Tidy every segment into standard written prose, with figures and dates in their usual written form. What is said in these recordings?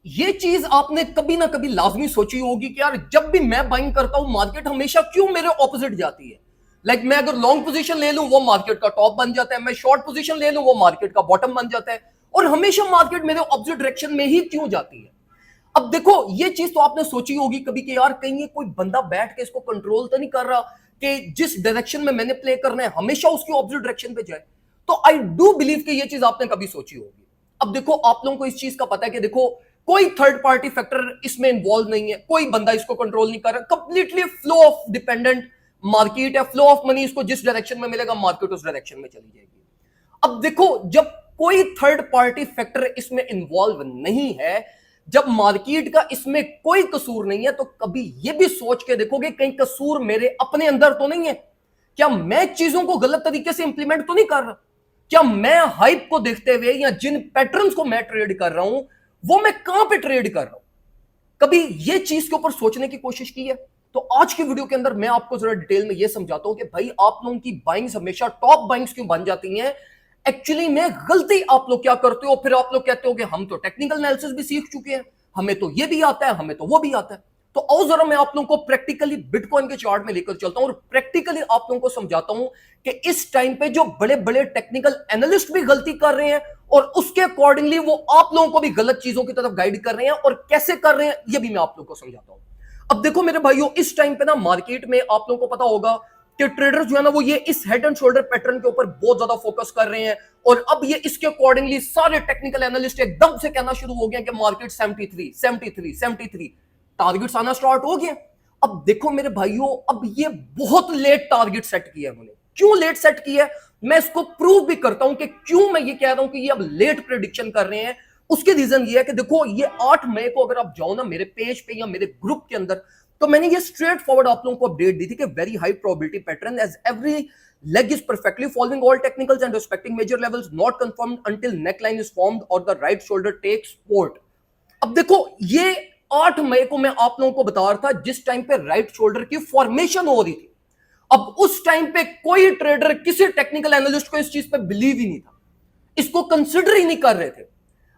ये चीज आपने कभी ना कभी लाजमी सोची होगी कि यार जब भी मैं बाइंग करता हूं मार्केट हमेशा क्यों मेरे ऑपोजिट जाती है। मैं अगर लॉन्ग पोजीशन ले लूं वो मार्केट का टॉप बन जाता है, मैं शॉर्ट पोजीशन ले लूं वो मार्केट का बॉटम बन जाता है, और हमेशा मार्केट मेरे ऑपोजिट डायरेक्शन में ही क्यों जाती है। अब देखो ये चीज तो आपने सोची होगी कभी कि यार कहीं ये कोई बंदा बैठ के इसको कंट्रोल तो नहीं कर रहा कि जिस डायरेक्शन में मैंने प्ले करना है हमेशा उसकी ऑपोजिट डायरेक्शन पे जाए। तो आई डू बिलीव कि ये चीज आपने कभी सोची होगी। अब देखो आप लोगों को इस चीज का पता है कि देखो कोई थर्ड पार्टी फैक्टर इसमें इन्वॉल्व नहीं है, कोई बंदा इसको कंट्रोल नहीं कर रहा, completely flow of dependent market है, फ्लो ऑफ मनी इसको जिस डायरेक्शन में मिलेगा मार्केट उस डायरेक्शन में चली जाएगी। अब देखो जब कोई थर्ड पार्टी फैक्टर इसमें इन्वॉल्व नहीं है, जब मार्केट का इसमें कोई कसूर नहीं है, तो कभी ये भी सोच के देखोगे कहीं कसूर मेरे अपने अंदर तो नहीं है। क्या मैं चीजों को गलत तरीके से इंप्लीमेंट तो नहीं कर रहा? क्या मैं हाइप को देखते हुए या जिन पैटर्न्स को मैं ट्रेड कर रहा हूं वो मैं कहां पे ट्रेड कर रहा हूं? कभी ये चीज के ऊपर सोचने की कोशिश की है? तो आज की वीडियो के अंदर मैं आपको जरा डिटेल में ये समझाता हूं कि भाई आप लोगों की बाइंग्स हमेशा टॉप बाइंग्स क्यों बन जाती हैं। एक्चुअली में गलती आप लोग क्या करते हो, फिर आप लोग कहते हो कि हम तो टेक्निकल एनालिसिस भी सीख चुके हैं, हमें तो ये भी आता है, हमें तो वो भी आता है। तो आओ जरा मैं आप लोगों को प्रैक्टिकली बिटकॉइन के चार्ट में लेकर चलता हूं और प्रैक्टिकली आप लोगों को समझाता हूं कि इस टाइम पे जो बड़े बड़े टेक्निकल एनालिस्ट भी गलती कर रहे हैं और उसके अकॉर्डिंगली वो आप लोगों को भी गलत चीजों की तरफ गाइड कर रहे हैं, और कैसे कर रहे हैं ये भी मैं आप लोगों को समझाता हूं। अब देखो मेरे भाइयों इस टाइम पे ना मार्केट में आप लोगों को पता होगा कि ट्रेडर्स जो है ना वो ये इस हेड एंड शोल्डर पैटर्न के ऊपर बहुत ज्यादा फोकस कर रहे हैं, और अब ये इसके अकॉर्डिंगली सारे टेक्निकल एनालिस्ट एकदम से कहना शुरू हो गए कि मार्केट 73 73 73 टारगेट्स आना स्टार्ट हो गया। अब देखो मेरे भाइयों अब ये बहुत लेट टारगेट सेट किया है उन्होंने। क्यों लेट सेट किया है मैं इसको प्रूव भी करता हूं कि क्यों मैं ये कह रहा हूं कि ये अब लेट प्रेडिक्शन कर रहे हैं। उसके रीजन ये है कि देखो ये 8 मई को अगर आप जाओ ना मेरे पेज पे या मेरे ग्रुप के अंदर, तो मैंने ये स्ट्रेट फॉरवर्ड आप लोगों को अपडेट दी थी कि very high probability pattern as every leg is perfectly following all technicals and respecting major levels not confirmed until neckline is formed or the right shoulder takes support। अब देखो ये 8 मई को मैं आप लोगों को बता रहा था जिस टाइम पे राइट शोल्डर की फॉर्मेशन हो रही थी। अब उस टाइम पे कोई ट्रेडर किसी टेक्निकल एनालिस्ट को इस चीज पे बिलीव ही नहीं था, इसको कंसिडर ही नहीं कर रहे थे।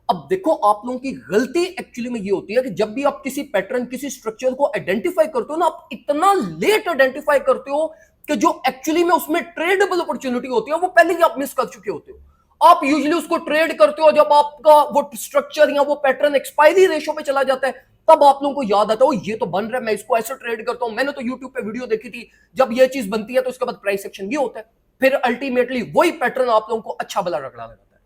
अब देखो आप लोगों की गलती एक्चुअली में ये होती है कि जब भी आप किसी पैटर्न किसी स्ट्रक्चर को आइडेंटिफाई करते हो ना, आप इतना लेट आइडेंटिफाई करते हो कि जो एक्चुअली में उसमें ट्रेडेबल अपॉर्चुनिटी होती है वो पहले ही आप मिस कर चुके होते हो। आप यूजुअली उसको ट्रेड करते हो जब आपका वो स्ट्रक्चर या वो पैटर्न एक्सपायरी रेशो पे चला जाता है, तब आप लोगों को याद आता है ये तो बन रहा है, मैं इसको ऐसे ट्रेड करता हूं। मैंने तो यूट्यूब पे वीडियो देखी थी, जब ये चीज बनती है तो उसके बाद प्राइस एक्शन ये होता है, फिर अल्टीमेटली वही पैटर्न आप लोगों को अच्छा भला रगड़ा देता है।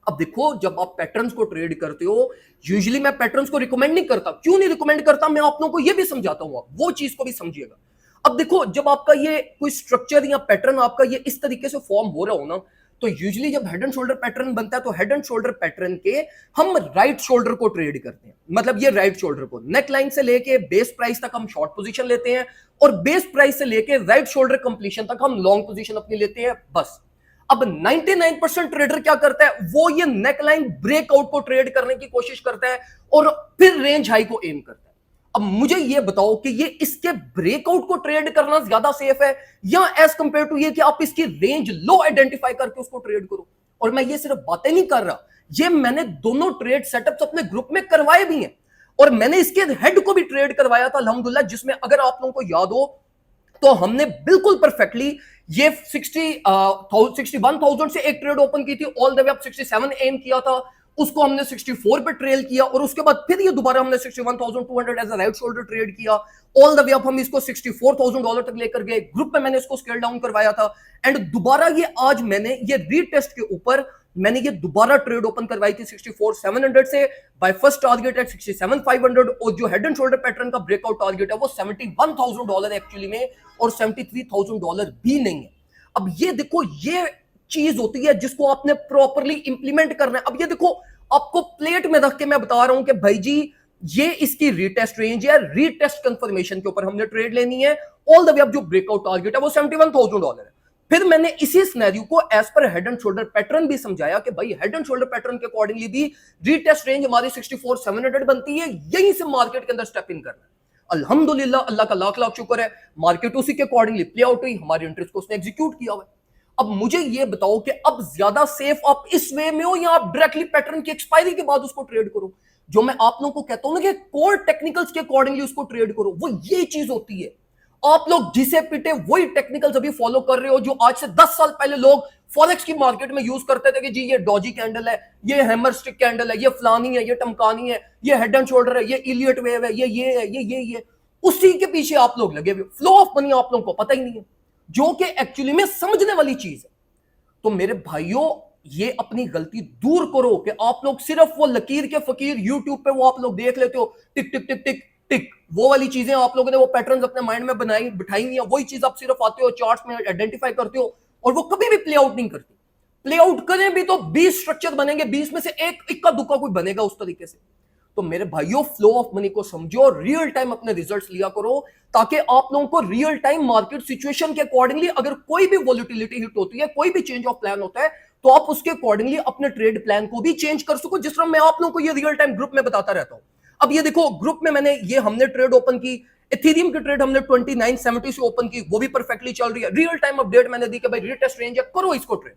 अब देखो जब आप पैटर्न्स को ट्रेड करते हो, यूजुअली मैं पैटर्न्स को रिकमेंड नहीं करता। क्यों नहीं रिकमेंड करता मैं आप लोगों को ये भी समझाता हूं, वो चीज को भी समझिएगा। अब देखो जब आपका ये कोई स्ट्रक्चर या पैटर्न आपका ये इस तरीके से फॉर्म हो रहा हो ना, तो यूजुअली जब हेड एंड शोल्डर पैटर्न बनता है तो हेड एंड शोल्डर पैटर्न के हम राइट शोल्डर को ट्रेड करते हैं। मतलब ये राइट शोल्डर को नेक लाइन से लेके बेस प्राइस तक हम शॉर्ट पोजीशन लेते हैं, और बेस प्राइस से लेके राइट शोल्डर कंप्लीशन तक हम लॉन्ग पोजीशन अपनी लेते हैं बस। अब 99% ट्रेडर क्या करता है, वो ये नेकलाइन ब्रेकआउट को ट्रेड करने की कोशिश करता है और फिर रेंज हाई को एम करता है। अब मुझे ये बताओ कि ये इसके ब्रेकआउट को ट्रेड करना ज्यादा सेफ है या एज कंपेयर टू ये कि आप इसकी रेंज लो आइडेंटिफाई करके उसको ट्रेड करो। और मैं ये सिर्फ बातें नहीं कर रहा, ये मैंने दोनों ट्रेड सेटअप्स अपने ग्रुप में करवाए भी हैं, और मैंने इसके हेड को भी ट्रेड करवाया था अल्हम्दुलिल्लाह, जिसमें अगर आप लोगों को याद हो तो हमने बिल्कुल परफेक्टली ये 61,000 से एक ट्रेड ओपन की थी, all the way up 67 M किया था, उसको हमने 64 पे ट्रेल किया, और उसके बाद फिर ये दोबारा हमने 61,200 as a right shoulder trade किया, ऑल द वे अप हम इसको $64,000 तक लेकर गए। ग्रुप में मैंने इसको स्केल डाउन करवाया था, एंड दोबारा ये आज मैंने ये रीटेस्ट के ऊपर मैंने ये दोबारा ट्रेड ओपन करवाई थी 64,700 से, बाय फर्स्ट टारगेट एट 67,500, और जो हेड एंड शोल्डर पैटर्न का ब्रेकआउट टारगेट है वो $71,000 एक्चुअली में, और $73,000 भी नहीं है। अब ये देखो ये चीज होती है जिसको आपने प्रॉपरली इंप्लीमेंट करना है। अब ये देखो आपको प्लेट में रख के मैं बता रहा हूं कि भाई जी ये इसकी रीटेस्ट रेंज है, रीटेस्ट कंफर्मेशन के ऊपर हमने ट्रेड लेनी है, ऑल द वे अब जो ब्रेकआउट टारगेट है वो $71,000 है। फिर मैंने इसी सिनेरियो को as per head and shoulder pattern भी समझाया कि भाई हेड एंड शोल्डर पैटर्न के अकॉर्डिंगली भी रीटेस्ट रेंज हमारी 64,700 बनती है, यहीं से मार्केट के अंदर स्टेप इन करना है। अल्हम्दुलिल्लाह अल्लाह का लाख लाख शुक्र है, मार्केट उसी के अकॉर्डिंगली प्ले आउट हुई, हमारी इंटरेस्ट को उसने एग्जीक्यूट किया हुआ है। अब मुझे ये बताओ कि अब ज्यादा सेफ आप इस वे में हो या आप डायरेक्टली पैटर्न की एक्सपायरी के बाद उसको ट्रेड करो। जो मैं आप लोगों को कहता हूं ना कि कोर टेक्निकल्स के अकॉर्डिंगली उसको ट्रेड करो, वो ये चीज होती है। आप लोग जिसे पिटे वही टेक्निकल्स अभी फॉलो कर रहे हो जो आज से 10 साल पहले लोग फॉरेक्स की मार्केट में यूज करते थे कि जी ये डॉजी कैंडल है, ये हैमर स्टिक कैंडल है, ये फलानी है, ये टमकानी है, ये हेड एंड शोल्डर है, ये इलियट वेव है, ये है, ये उसी के पीछे आप लोग लगे हुए। फ्लो ऑफ मनी आप लोगों को पता ही नहीं है, जो कि एक्चुअली में समझने वाली चीज है। तो मेरे भाइयों, ये अपनी गलती दूर करो कि आप लोग सिर्फ वो लकीर के फकीर यूट्यूब पे वो आप लोग देख लेते हो, टिक टिक टिक टिक टिक, वो वाली चीजें आप लोगों ने वो पैटर्न्स अपने माइंड में बनाई बिठाई हुई है, वही चीज आप सिर्फ आते हो चार्ट्स में आइडेंटिफाई करते हो और वो कभी भी प्ले आउट नहीं करती। प्ले आउट करें भी तो 20 स्ट्रक्चर बनेंगे, 20 में से एक इक्का दुक्का कोई बनेगा उस तरीके से। तो मेरे भाइयों, फ्लो ऑफ मनी को समझो, रियल टाइम अपने रिजल्ट्स लिया करो, ताकि आप लोगों को रियल टाइम मार्केट सिचुएशन के अकॉर्डिंगली अगर कोई भी वॉलिटिलिटी हिट होती है, कोई भी चेंज ऑफ प्लान होता है, तो आप उसके अकॉर्डिंगली अपने ट्रेड प्लान को भी चेंज कर सको, जिस तरह मैं आप लोगों को ये रियल टाइम ग्रुप में बताता रहता हूं। अब ये देखो, ग्रुप में हमने ट्रेड ओपन की, इथेरियम की ट्रेड हमने 2970 से ओपन की, वो भी परफेक्टली चल रही है। रियल टाइम अपडेट मैंने दी कि भाई रीटेस्ट रेंज है, करो इसको ट्रेड।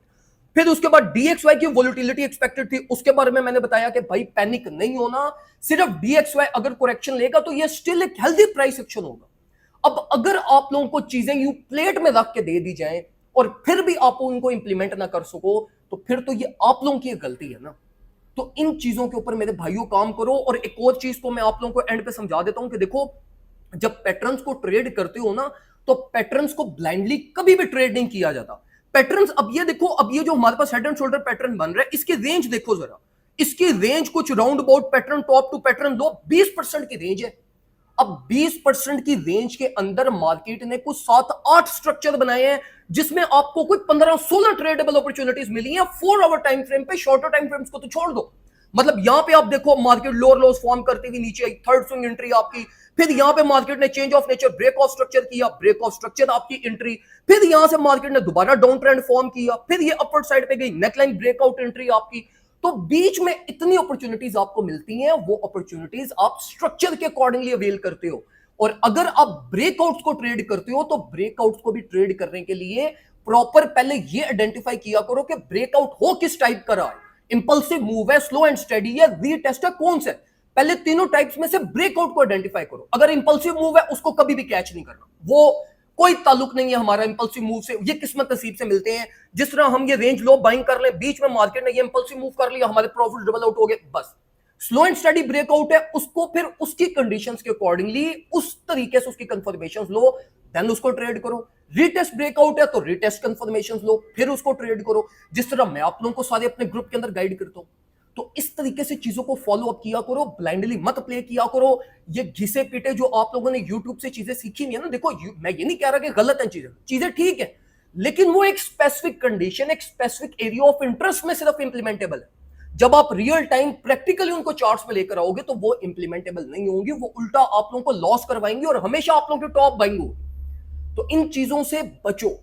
फिर उसके बाद डीएक्सवाई की वोलेटिलिटी एक्सपेक्टेड थी, उसके बारे में मैंने बताया कि भाई पैनिक नहीं होना, सिर्फ डीएक्सवाई अगर करेक्शन लेगा तो ये स्टिल एक हेल्दी प्राइस एक्शन होगा। अब अगर आप लोगों को चीजें यूं प्लेट में रख के दे दी जाए और फिर भी आप उनको इंप्लीमेंट ना कर सको, तो फिर तो ये आप लोगों की गलती है ना। तो इन चीजों के ऊपर मेरे भाइयों काम करो। और एक और चीज तो मैं आप लोगों को एंड पे समझा देता हूं कि देखो, जब पैटर्न्स को ट्रेड करते हो ना, तो पैटर्न्स को ब्लाइंडली कभी भी ट्रेड नहीं किया जाता। पैटर्न्स, अब ये देखो, अब ये जो हमारे पास हेड एंड शोल्डर पैटर्न बन रहा है, इसकी रेंज देखो जरा, इसकी रेंज कुछ round about pattern top to pattern low 20% की रेंज है। अब 20% की रेंज के अंदर मार्केट ने कुछ 7-8 स्ट्रक्चर बनाए हैं, जिसमें आपको कुछ 15-16 ट्रेडेबल अपॉर्चुनिटीज मिली हैं 4 आवर टाइम फ्रेम पे। शॉर्टर टाइम फ्रेम्स को तो छोड़ दो, मतलब यहां पे आप देखो मार्केट लोअर लोस फॉर्म करती हुई नीचे आई, थर्ड स्विंग एंट्री आपकी। फिर यहां पे मार्केट ने change of nature, break of structure किया, ब्रेक ऑफ स्ट्रक्चर आपकी एंट्री। फिर यहां से मार्केट ने दोबारा डाउन ट्रेंड फॉर्म किया, फिर ये अपवर्ड साइड पे गई, नेकलाइन ब्रेकआउट एंट्री आपकी। तो बीच में इतनी अपॉर्चुनिटीज आपको मिलती हैं, वो अपॉर्चुनिटीज आप स्ट्रक्चर के अकॉर्डिंगली अवेल करते हो। और अगर आप ब्रेकआउट्स को ट्रेड करते हो, तो ब्रेकआउट्स को भी ट्रेड करने के लिए प्रॉपर पहले ये आइडेंटिफाई किया करो कि ब्रेकआउट हो किस टाइप का रहा है। इंपल्सिव मूव है, स्लो एंड स्टेडी है, रीटेस्ट है, कौन सा? पहले तीनों टाइप्स में से ब्रेकआउट को आइडेंटिफाई करो। अगर इंपल्सिव मूव है, उसको कभी भी कैच नहीं करना, वो कोई ताल्लुक नहीं है हमारा इंपल्सिव मूव से, ये किस्मत नसीब से मिलते हैं। जिस तरह हम ये रेंज लो बाइंग कर ले, बीच में मार्केट ने ये इंपल्सिव मूव कर लिया, हमारे प्रॉफिट डबल आउट हो गए, बस। स्लो एंड स्टडी ब्रेकआउट है, उसको फिर उसकी कंडीशंस के अकॉर्डिंगली उस तरीके से उसकी कंफर्मेशंस लो, देन उसको ट्रेड करो। रीटेस्ट ब्रेकआउट है तो रीटेस्ट कंफर्मेशंस लो, फिर उसको ट्रेड करो, जिस तरह मैं आप लोगों को सारे अपने ग्रुप के अंदर गाइड करता हूं। तो इस तरीके से चीजों को फॉलो अप किया करो, ब्लाइंडली मत प्ले किया करो। ये घिसे पीटे जो आप लोगों ने यूट्यूब से चीजें सीखी नहीं है ना, देखो मैं ये नहीं कह रहा कि गलत है चीजें, चीजें ठीक है, लेकिन वो एक स्पेसिफिक कंडीशन, एक स्पेसिफिक एरिया ऑफ इंटरेस्ट में सिर्फ इंप्लीमेंटेबल है। जब आप रियल टाइम प्रैक्टिकली उनको चार्ट्स में लेकर आओगे तो वो इंप्लीमेंटेबल नहीं होंगी, वो उल्टा आप लोगों को लॉस करवाएंगी और हमेशा आप लोगों के टॉप बाइंग होगी। तो इन चीजों से बचो।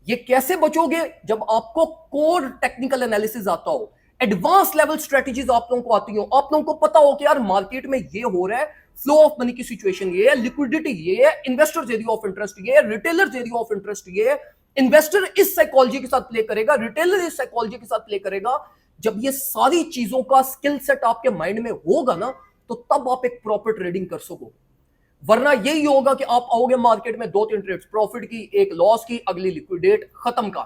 ये कैसे बचोगे? जब आपको कोर टेक्निकल एनालिसिस आता हो, एडवांस लेवल स्ट्रेटजीज आप लोगों को आती हो, आप लोगों को पता हो कि यार मार्केट में ये हो रहा है, फ्लो ऑफ मनी की सिचुएशन ये है, लिक्विडिटी ये है, इन्वेस्टर्स एरिया ऑफ इंटरेस्ट ये है, रिटेलर्स एरिया ऑफ इंटरेस्ट ये है, इन्वेस्टर इस साइकोलॉजी के साथ प्ले करेगा, रिटेलर इस साइकोलॉजी के साथ प्ले करेगा। जब ये सारी चीजों का स्किल सेट आपके माइंड में होगा ना, तो तब आप एक प्रॉपर ट्रेडिंग कर सकोगे। वरना यही होगा कि आप आओगे मार्केट में 2-3 ट्रेड्स प्रॉफिट की, एक लॉस की, अगली लिक्विडेट, खत्म का।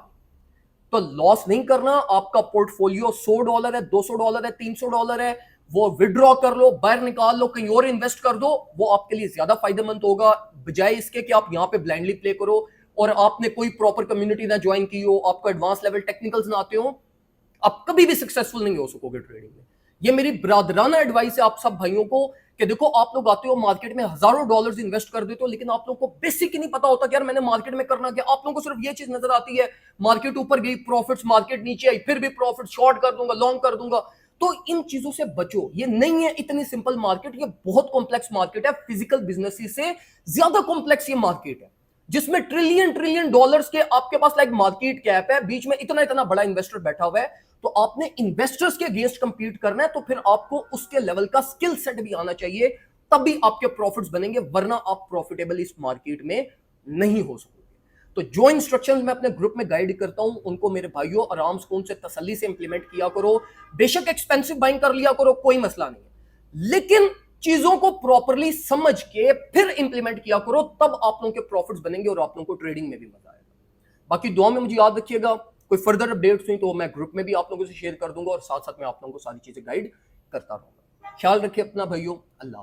तो लॉस नहीं करना। आपका पोर्टफोलियो $100 है, $200 है, $300 है, वो विड्रॉ कर लो, बाहर निकाल लो, कहीं और इन्वेस्ट कर दो, वो आपके लिए ज्यादा फायदेमंद होगा, बजाय इसके कि आप यहां पे ब्लाइंडली प्ले करो और आपने कोई प्रॉपर कम्युनिटी ना ज्वाइन की हो, आपको एडवांस लेवल टेक्निकल्स ना आते हो, आप कभी भी सक्सेसफुल नहीं हो सकोगे ट्रेडिंग में। ये मेरी ब्रादराना एडवाइस है आप सब भाइयों को कि देखो, आप लोग आते हो मार्केट में हजारों डॉलर्स इन्वेस्ट कर देते हो, लेकिन आप लोगों को बेसिक ही नहीं पता होता कि यार मैंने मार्केट में करना क्या। आप लोगों को सिर्फ ये चीज नजर आती है, मार्केट ऊपर गई प्रॉफिट्स, मार्केट नीचे आई फिर भी प्रॉफिट, शॉर्ट कर दूंगा, लॉन्ग कर दूंगा। तो इन चीजों से बचो। ये नहीं है इतनी सिंपल मार्केट, ये बहुत कॉम्प्लेक्स मार्केट है। फिजिकल बिजनेस से ज्यादा कॉम्प्लेक्स ये मार्केट है, जिसमें ट्रिलियन ट्रिलियन डॉलर्स के आपके पास लाइक मार्केट कैप है, बीच में इतना इतना बड़ा इन्वेस्टर बैठा हुआ है। तो आपने इन्वेस्टर्स के अगेंस्ट कंपीट करना है, तो फिर आपको उसके लेवल का स्किल सेट भी आना चाहिए, तभी आपके प्रॉफिट्स बनेंगे, वरना आप प्रॉफिटेबल इस मार्केट में नहीं हो सकोगे। तो जो इंस्ट्रक्शंस मैं अपने ग्रुप में गाइड करता हूं, उनको मेरे भाइयों आराम से, उनसे तसल्ली से इंप्लीमेंट किया करो। बेशक एक्सपेंसिव बाइंग कर लिया करो, कोई मसला नहीं है, लेकिन चीजों को प्रॉपरली समझ के फिर इंप्लीमेंट किया करो, तब आप लोगों के प्रॉफिट्स बनेंगे और आप लोगों को ट्रेडिंग में भी मजा आएगा। बाकी दुआ में मुझे याद रखिएगा, कोई फर्दर अपडेट्स हुई तो मैं ग्रुप में भी आप लोगों से शेयर कर दूंगा और साथ साथ मैं आप लोगों को सारी चीजें गाइड करता रहूंगा। ख्याल रखिए अपना भाइयों, अल्लाह।